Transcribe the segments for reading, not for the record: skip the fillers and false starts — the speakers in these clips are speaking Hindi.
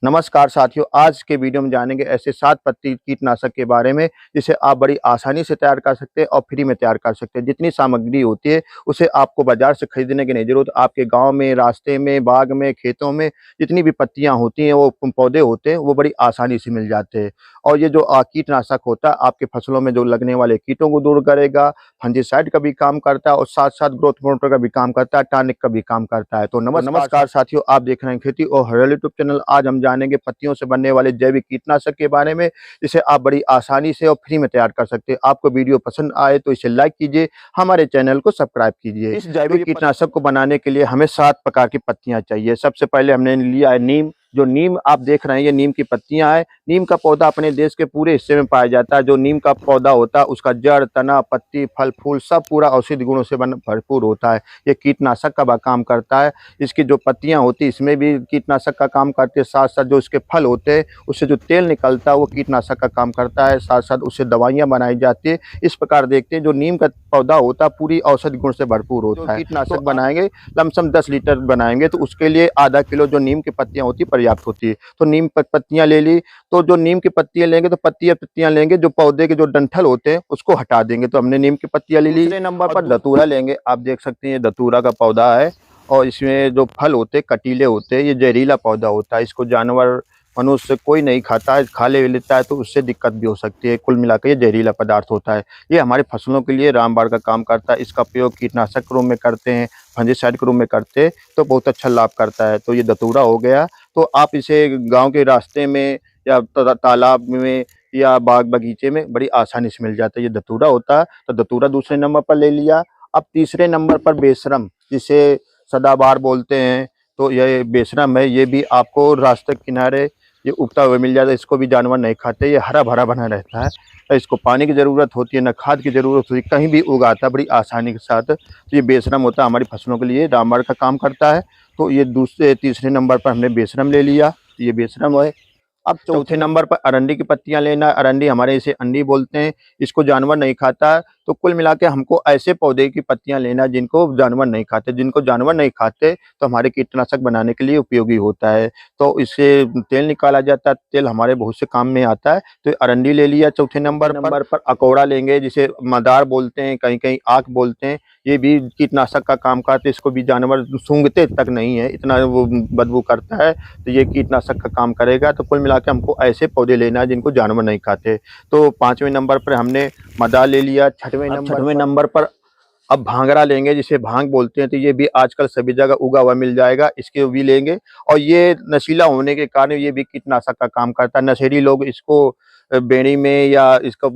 नमस्कार साथियों, आज के वीडियो में जानेंगे ऐसे 7 पत्ती कीटनाशक के बारे में जिसे आप बड़ी आसानी से तैयार कर सकते हैं और फ्री में तैयार कर सकते हैं। जितनी सामग्री होती है उसे आपको बाजार से खरीदने की नहीं जरूरत। आपके गांव में, रास्ते में, बाग में, खेतों में जितनी भी पत्तियां होती हैं, वो पौधे होते हैं, वो बड़ी आसानी से मिल जाते हैं। और ये जो कीटनाशक होता है आपके फसलों में जो लगने वाले कीटों को दूर करेगा, फंजीसाइड का भी काम करता है और साथ साथ ग्रोथ प्रमोटर का भी काम करता है, टॉनिक का भी काम करता है। तो नमस्कार साथियों, आप देख रहे हैं खेती और हरियाली यूट्यूब चैनल। आज हम जानेंगे पत्तियों से बनने वाले जैविक कीटनाशक के बारे में जिसे आप बड़ी आसानी से और फ्री में तैयार कर सकते हैं। आपको वीडियो पसंद आए तो इसे लाइक कीजिए, हमारे चैनल को सब्सक्राइब कीजिए। इस जैविक कीटनाशक को बनाने के लिए हमें 7 प्रकार की पत्तियां चाहिए। सबसे पहले हमने लिया है नीम। जो नीम आप देख रहे हैं, ये नीम की पत्तियां हैं। नीम का पौधा अपने देश के पूरे हिस्से में पाया जाता है। जो नीम का पौधा होता है उसका जड़, तना, पत्ती, फल, फूल सब पूरा औषधि गुणों से भरपूर होता है। ये कीटनाशक का काम करता है। इसकी जो पत्तियां होती है इसमें भी कीटनाशक का काम करती है। साथ साथ जो इसके फल होते हैं उससे जो तेल निकलता है वो कीटनाशक का काम करता है। साथ साथ उससे दवाइयां बनाई जाती है। इस प्रकार देखते हैं जो नीम का पौधा होता है पूरी औषधि गुण से भरपूर होता है। कीटनाशक बनाएंगे, लमसम 10 लीटर बनाएंगे तो उसके लिए आधा किलो जो नीम की पत्तियां होती है पर्याप्त होती है। तो नीम पत्तियां ले ली। तो जो नीम की पत्तियां लेंगे तो पत्तियां लेंगे, जो पौधे के जो डंठल होते हैं उसको हटा देंगे। तो हमने नीम की पत्तियां ले ली। दूसरे नंबर पर धतूरा लेंगे। आप देख सकते हैं ये धतूरा का पौधा है और इसमें जो फल होते हैं कटीले होते हैं। ये जहरीला पौधा होता है। इसको जानवर, मनुष्य कोई नहीं खाता है, खा ले लेता है तो उससे दिक्कत भी हो सकती है। कुल मिलाकर ये जहरीला पदार्थ होता है। ये हमारे फसलों के लिए रामबाण का काम करता है। इसका प्रयोग कीटनाशक के रूप में करते हैं, फंजीसाइड के रूप में करते हैं तो बहुत अच्छा लाभ करता है। तो ये धतूरा हो गया। तो आप इसे गाँव के रास्ते में या तालाब में या बाग बगीचे में बड़ी आसानी से मिल जाता है। ये धतूरा होता है। तो धतूरा दूसरे नंबर पर ले लिया। अब तीसरे नंबर पर बेशरम, जिसे सदाबहार बोलते हैं, तो ये बेशरम है। ये भी आपको रास्ते किनारे ये उगता हुआ मिल जाता है। इसको भी जानवर नहीं खाते। ये हरा भरा बना रहता है। तो इसको पानी की ज़रूरत होती है, न खाद की ज़रूरत होती है, कहीं भी उगाता है बड़ी आसानी के साथ। तो ये बेशरम होता है, हमारी फसलों के लिए रामबाण का काम करता है। तो ये तीसरे नंबर पर हमने बेशरम ले लिया। तो ये बेशरम है। अब चौथे नंबर पर अरंडी की पत्तियां लेना। अरंडी हमारे इसे अंडी बोलते हैं। इसको जानवर नहीं खाता है। तो कुल मिला के हमको ऐसे पौधे की पत्तियां लेना जिनको जानवर नहीं खाते। जिनको जानवर नहीं खाते तो हमारे कीटनाशक बनाने के लिए उपयोगी होता है। तो इससे तेल निकाला जाता है। तेल हमारे बहुत से काम में आता है। तो अरंडी ले लिया चौथे नंबर पर। अकौड़ा लेंगे, जिसे मदार बोलते हैं, कहीं कहीं आक बोलते हैं। ये भी कीटनाशक का काम करते हैं। इसको भी जानवर सूंघते तक नहीं है, इतना वो बदबू करता है। तो ये कीटनाशक का काम करेगा। तो कुल मिला के हमको ऐसे पौधे लेना है जिनको जानवर नहीं खाते। तो 5वें नंबर पर हमने मदार ले लिया। छठवें नंबर पर अब भांगड़ा लेंगे, जिसे भांग बोलते हैं। तो ये भी आजकल सभी जगह उगा हुआ मिल जाएगा, इसके भी लेंगे। और ये नशीला होने के कारण ये भी कीटनाशक का काम करता है। नशेड़ी लोग इसको बेड़ी में या इसको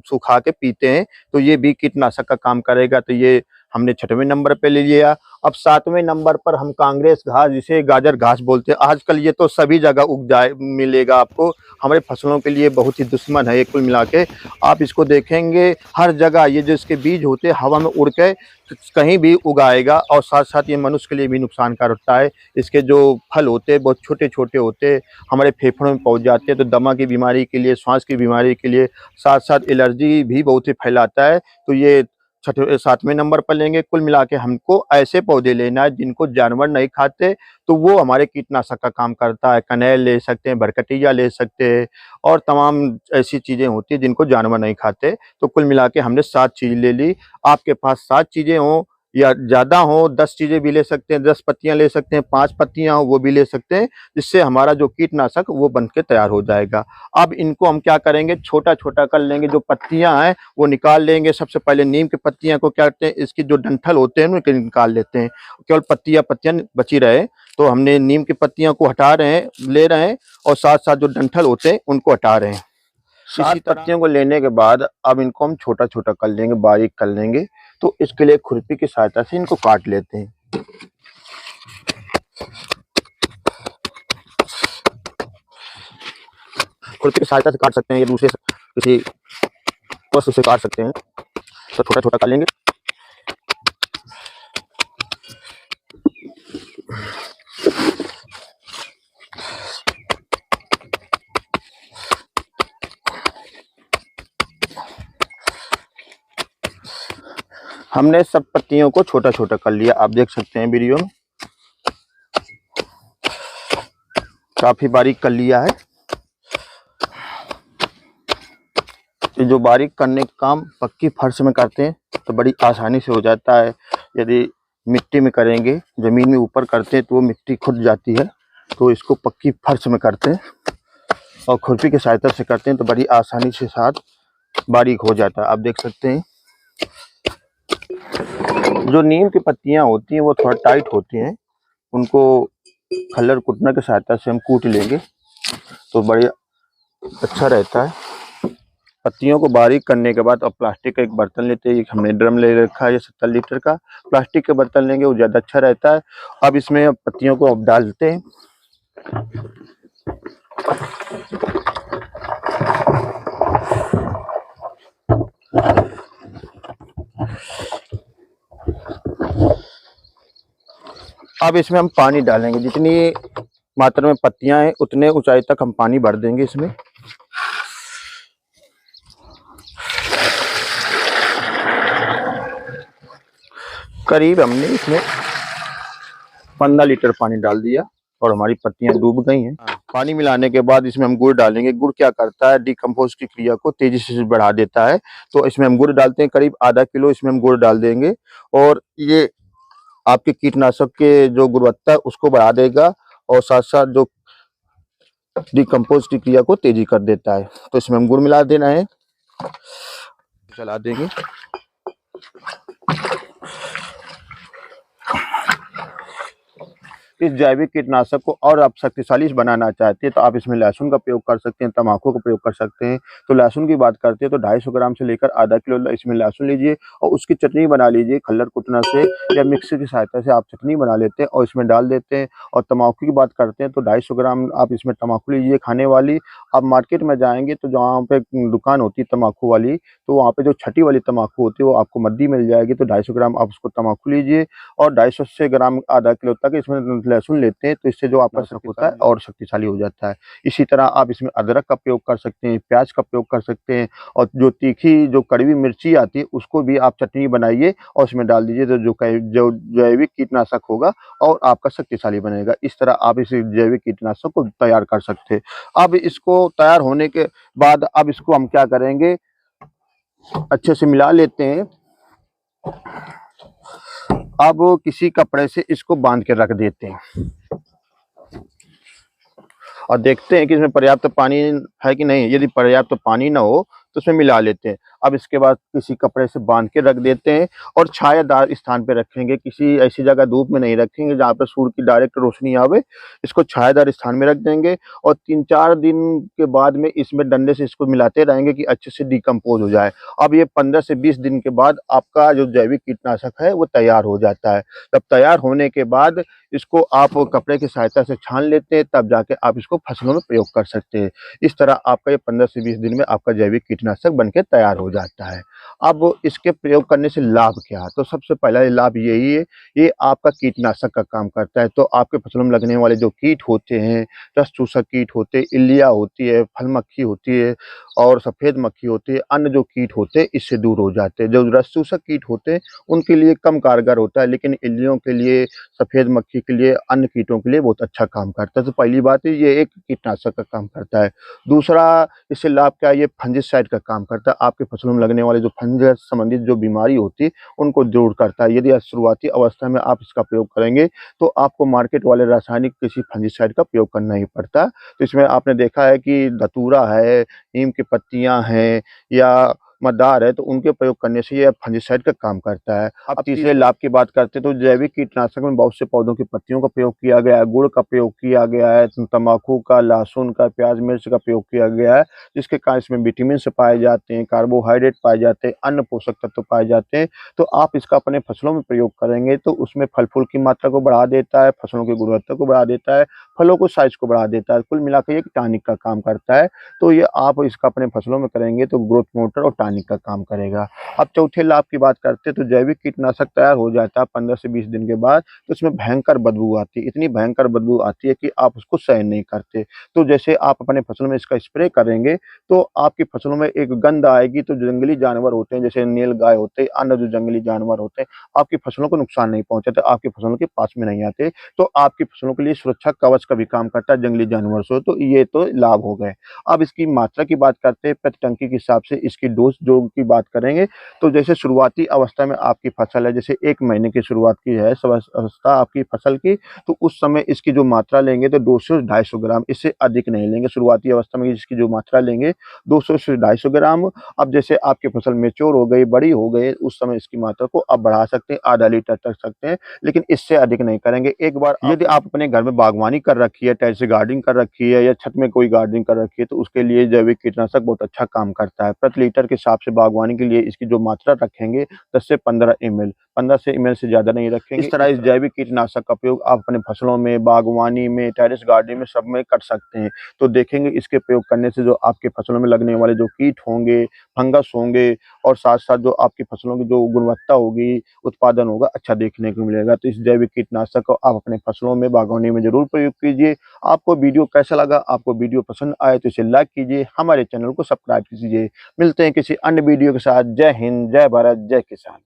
सुखा के पीते हैं। तो ये भी कीटनाशक का काम करेगा। तो ये हमने 6वें नंबर पे ले लिया। अब 7वें नंबर पर हम कांग्रेस घास, जिसे गाजर घास बोलते हैं, आजकल ये तो सभी जगह उग जाए मिलेगा आपको। हमारे फसलों के लिए बहुत ही दुश्मन है ये। कुल मिला के आप इसको देखेंगे हर जगह ये जो इसके बीज होते हैं हवा में उड़ के कहीं भी उगाएगा। और साथ साथ ये मनुष्य के लिए भी नुकसानकार होता है। इसके जो फल होते हैं बहुत छोटे छोटे होते हैं, हमारे फेफड़ों में पहुंच जाते हैं। तो दमा की बीमारी के लिए, श्वास की बीमारी के लिए, साथ साथ एलर्जी भी बहुत ही फैलाता है। तो ये 7वें नंबर पर लेंगे। कुल मिला के हमको ऐसे पौधे लेना है जिनको जानवर नहीं खाते। तो वो हमारे कीटनाशक का काम करता है। कनेल ले सकते हैं, बरकटिया ले सकते हैं और तमाम ऐसी चीज़ें होती हैं जिनको जानवर नहीं खाते। तो कुल मिला के हमने 7 चीज़ ले ली। आपके पास 7 चीज़ें हों या ज़्यादा हो, 10 चीज़ें भी ले सकते हैं, 10 पत्तियां ले सकते हैं, 5 पत्तियां हो वो भी ले सकते हैं। जिससे हमारा जो कीटनाशक वो बन के तैयार हो जाएगा। अब इनको हम क्या करेंगे, छोटा छोटा कर लेंगे। जो पत्तियां हैं वो निकाल लेंगे। सबसे पहले नीम की पत्तियां को क्या करते हैं, इसकी जो डंठल होते हैं उनको निकाल लेते हैं, केवल पत्तियां बची रहे। तो हमने नीम की पत्तियां को हटा रहे हैं, ले रहे हैं, और साथ साथ जो डंठल होते हैं उनको हटा रहे हैं। इसी पत्तियों को लेने के बाद अब इनको हम छोटा छोटा कर लेंगे, बारीक कर लेंगे। तो इसके लिए खुरपी की सहायता से इनको काट लेते हैं। खुरपी की सहायता से काट सकते हैं, ये दूसरे किसी वस्तु से काट सकते हैं। तो छोटा छोटा कर लेंगे। हमने सब पत्तियों को छोटा छोटा कर लिया, आप देख सकते हैं वीडियो में। काफी बारीक कर लिया है। ये जो बारीक करने का काम पक्की फर्श में करते हैं तो बड़ी आसानी से हो जाता है। यदि मिट्टी में करेंगे, जमीन में ऊपर करते हैं तो वो मिट्टी खुद जाती है। तो इसको पक्की फर्श में करते हैं और खुरपी की सहायता से करते हैं तो बड़ी आसानी से साथ बारीक हो जाता है। आप देख सकते हैं जो नीम की पत्तियां होती हैं वो थोड़ा टाइट होती हैं, उनको खल्लर कुटना की सहायता से हम कूट लेंगे तो बढ़िया अच्छा रहता है। पत्तियों को बारीक करने के बाद अब प्लास्टिक का एक बर्तन लेते हैं। हमने ड्रम ले रखा है, ये 70 लीटर का प्लास्टिक के बर्तन लेंगे वो ज़्यादा अच्छा रहता है। अब इसमें पत्तियों को अब डालते हैं। अब इसमें हम पानी डालेंगे, जितनी मात्रा में पत्तियां हैं उतने ऊंचाई तक हम पानी भर देंगे इसमें। करीब हमने इसमें 15 लीटर पानी डाल दिया और हमारी पत्तियां डूब गई हैं। पानी मिलाने के बाद इसमें हम गुड़ डालेंगे। गुड़ क्या करता है, डिकम्पोज की क्रिया को तेजी से बढ़ा देता है। तो इसमें हम गुड़ डालते हैं, करीब आधा किलो इसमें हम गुड़ डाल देंगे और ये आपके कीटनाशक के जो गुणवत्ता है उसको बढ़ा देगा और साथ साथ जो डिकम्पोज की क्रिया को तेजी कर देता है। तो इसमें हम गुड़ मिला देना है, चला देंगे। इस जैविक कीटनाशक को और आप शक्तिशाली बनाना चाहते हैं तो आप इसमें लहसुन का प्रयोग कर सकते हैं, तम्बाकू का प्रयोग कर सकते हैं। तो लहसुन की बात करते हैं तो 250 ग्राम से लेकर आधा किलो इसमें लहसुन लीजिए और उसकी चटनी बना लीजिए। खल्लर कुटना से या मिक्सी की सहायता से आप चटनी बना लेते हैं और इसमें डाल देते हैं। और तम्बाकू की बात करते हैं तो 250 ग्राम आप इसमें तम्बाकू लीजिए खाने वाली। आप मार्केट में जाएंगे तो जहाँ पे दुकान होती है तम्बाकू वाली, तो वहाँ पे जो छठी वाली तम्बाकू होती है वो आपको मद्दी मिल जाएगी। तो 250 ग्राम आप उसको तम्बाकू लीजिए और 250 से ग्राम आधा किलो तक इसमें लहसुन लेते हैं तो इससे जो आपका नसक होता है और शक्तिशाली हो जाता है। इसी तरह आप इसमें अदरक का प्रयोग कर सकते हैं, प्याज का प्रयोग कर सकते हैं और जो तीखी जो कड़वी मिर्ची आती है उसको भी आप चटनी बनाइए और उसमें डाल दीजिए तो जो जैविक कीटनाशक होगा और आपका शक्तिशाली बनेगा। इस तरह आप इस जैविक कीटनाशक को तैयार कर सकते हैं। अब इसको तैयार होने के बाद अब इसको हम क्या करेंगे, अच्छे से मिला लेते हैं। अब किसी कपड़े से इसको बांध के रख देते हैं और देखते हैं कि इसमें पर्याप्त पानी है कि नहीं। यदि पर्याप्त पानी ना हो तो उसमें मिला लेते हैं। अब इसके बाद किसी कपड़े से बांध के रख देते हैं और छायादार स्थान पे रखेंगे। किसी ऐसी जगह धूप में नहीं रखेंगे जहाँ पे सूर्य की डायरेक्ट रोशनी आवे। इसको छायादार स्थान में रख देंगे और 3-4 दिन के बाद में इसमें डंडे से इसको मिलाते रहेंगे कि अच्छे से डिकम्पोज हो जाए। अब ये 15 से 20 दिन के बाद आपका जो जैविक कीटनाशक है वो तैयार हो जाता है। तब तैयार होने के बाद इसको आप कपड़े की सहायता से छान लेते हैं, तब जाके आप इसको फसलों में प्रयोग कर सकते हैं। इस तरह आपका ये 15 से 20 दिन में आपका जैविक कीटनाशक बनके तैयार हो जाता है। अब इसके प्रयोग करने से लाभ क्या है, तो सबसे पहला लाभ यही है, ये आपका कीटनाशक का काम करता है। तो आपके फसलों में लगने वाले जो कीट होते हैं, रस चूसक कीट होते हैं, इल्लियाँ होती है, फल मक्खी होती है और सफ़ेद मक्खी होती है, अन्य जो कीट होते हैं इससे दूर हो जाते हैं। जो रस चूसक कीट होते हैं उनके लिए कम कारगर होता है, लेकिन इल्लियों के लिए, सफ़ेद मक्खी के लिए, अन्य कीटों के लिए बहुत अच्छा काम करता है। तो पहली बात है ये एक कीटनाशक का काम करता है। दूसरा इससे लाभ क्या है, ये फंगिसाइड का काम करता है। आपके फसलों में लगने वाले जो फंगस संबंधित जो बीमारी होती है उनको दूर करता है। यदि शुरुआती अवस्था में आप इसका प्रयोग करेंगे तो आपको मार्केट वाले रासायनिक किसी फंगिसाइड का प्रयोग करना ही पड़ता। तो इसमें आपने देखा है कि धतूरा है, नीम की पत्तियां हैं या मदार है, तो उनके प्रयोग करने से ये फंगिसाइड का काम करता है। अब तीसरे लाभ की बात करते हैं तो जैविक कीटनाशक में बहुत से पौधों की पत्तियों का प्रयोग किया गया है, गुड़ का प्रयोग किया गया है, तम्बाकू का, लहसुन का, प्याज मिर्च का प्रयोग किया गया है, जिसके कारण इसमें विटामिन से पाए जाते हैं, कार्बोहाइड्रेट पाए जाते हैं, अन्य पोषक तत्व पाए जाते हैं। तो आप इसका अपने फसलों में प्रयोग करेंगे तो उसमें फल फूल की मात्रा को बढ़ा देता है, फसलों की गुणवत्ता को बढ़ा देता है, फलों को साइज को बढ़ा देता है। कुल मिलाकर ये एक टॉनिक का काम करता है। तो ये आप इसका अपने फसलों में करेंगे तो ग्रोथ मोटर और टॉनिक का काम करेगा। अब चौथे लाभ की बात करते हैं तो जैविक कीटनाशक तैयार हो जाता है 15 से 20 दिन के बाद, तो इसमें भयंकर बदबू आती है। इतनी भयंकर बदबू आती है कि आप उसको सहन नहीं करते। तो जैसे आप अपने फसलों में इसका स्प्रे करेंगे तो आपकी फसलों में एक गंध आएगी, तो जो जंगली जानवर होते हैं जैसे नीलगाय होते हैं, अन्य जो जंगली जानवर होते हैं, आपकी फसलों को नुकसान नहीं पहुंचाते, आपकी फसलों के पास में नहीं आते। तो आपकी फसलों के लिए सुरक्षा कवच का भी काम करता है, जंगली जानवर से, तो ये तो लाभ हो गए। अब इसकी मात्रा की बात करते हैं, प्रति टंकी के हिसाब से इसकी डोज़ जो की बात करेंगे, तो जैसे शुरुआती अवस्था में आपकी फसल है, जैसे 1 महीने की शुरुआत की है अवस्था आपकी फसल की, तो उस समय इसकी जो मात्रा लेंगे तो 200 से 250 ग्राम, इससे अधिक नहीं लेंगे। शुरुआती अवस्था में इसकी जो मात्रा लेंगे 200 से 250 ग्राम। अब जैसे आपकी फसल मैच्योर हो गई, बड़ी हो गई, उस समय इसकी मात्रा को आप बढ़ा सकते हैं, आधा लीटर तक सकते हैं, लेकिन इससे अधिक नहीं करेंगे। एक बार यदि आप अपने घर में बागवानी कर रखी है, टेरेस गार्डनिंग कर रखी है या छत में कोई गार्डनिंग कर रखी है, तो उसके लिए जैविक कीटनाशक बहुत अच्छा काम करता है। प्रति लीटर के हिसाब से बागवानी के लिए इसकी जो मात्रा रखेंगे 10 से 15 एमएल, 15 से एमएल से ज़्यादा नहीं रखेंगे। इस तरह इस जैविक कीटनाशक का प्रयोग आप अपने फसलों में, बागवानी में, टेरेस गार्डनिंग में सब में कर सकते हैं। तो देखेंगे इसके प्रयोग करने से जो आपके फसलों में लगने वाले जो कीट होंगे, फंगस होंगे और साथ-साथ जो आपकी फसलों की जो गुणवत्ता होगी, उत्पादन होगा, अच्छा देखने को मिलेगा। तो इस जैविक कीटनाशक को आप अपने फसलों में, बागवानी में ज़रूर प्रयोग कीजिए। आपको वीडियो कैसा लगा? आपको वीडियो पसंद आए तो इसे लाइक कीजिए, हमारे चैनल को सब्सक्राइब कीजिए। मिलते हैं किसी अन्य वीडियो के साथ। जय हिंद, जय भारत, जय किसान।